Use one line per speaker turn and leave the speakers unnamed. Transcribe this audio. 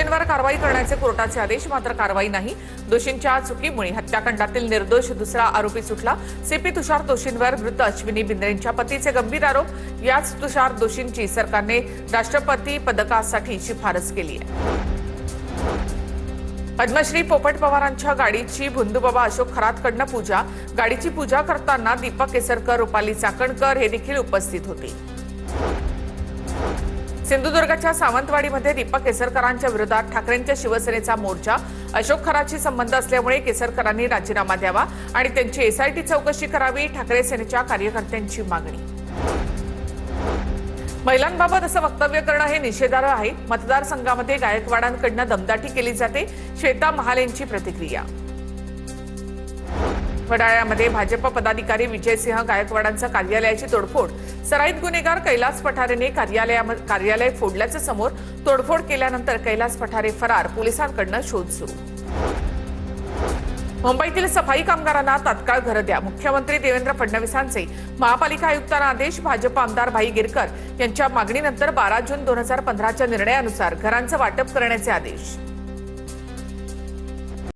दोषींवर कारवाई करण्याचे कोर्टाचे आदेश, मात्र कारवाई नाही। दोषींच्या चुकीमुळे हत्याकांडातील निर्दोष दुसरा आरोपी सुटला। सीपी तुषार दोषींवर मृत अश्विनी बिंद्रेंच्या पतीचे गंभीर आरोप। याच तुषार दोषींची सरकारने राष्ट्रपती पदकासाठी शिफारस केली आहे। पद्मश्री पोपट पवारांच्या गाडीची भुंदूबाबा अशोक खरातकडनं पूजा। गाडीची पूजा करताना दीपक केसरकर, रुपाली चाकणकर हे देखील उपस्थित होते। सिंधुदुर्गच्या सावंतवाडीमध्ये दीपक केसरकरांच्या विरोधात ठाकरेंच्या शिवसेनेचा मोर्चा। अशोक खरातशी संबंध असल्यामुळे केसरकरांनी राजीनामा द्यावा आणि त्यांची एसआयटी चौकशी करावी, ठाकरे सेनेच्या कार्यकर्त्यांची मागणी। महिलांबाबत असं वक्तव्य करणं हे निषेधार्ह आहे। मतदारसंघामध्ये गायकवाडांकडून दमदाटी केली जाते, श्वेता महालेंची प्रतिक्रिया। वडाळ्यामध्ये भाजप पदाधिकारी विजयसिंह गायकवाडांच्या कार्यालयाची तोडफोड। सराईत गुन्हेगार कैलास पठारेने कार्यालय फोडल्याचं समोर। तोडफोड केल्यानंतर कैलास पठारे फरार, पोलिसांकडून शोध सुरू। मुंबईतील सफाई कामगारांना तात्काळ घरं द्या, मुख्यमंत्री देवेंद्र फडणवीसांचे महापालिका आयुक्तांना आदेश। भाजप आमदार भाई गिरकर यांच्या मागणीनंतर 12 जून 2015च्या निर्णयानुसार घरांचं वाटप करण्याचे आदेश।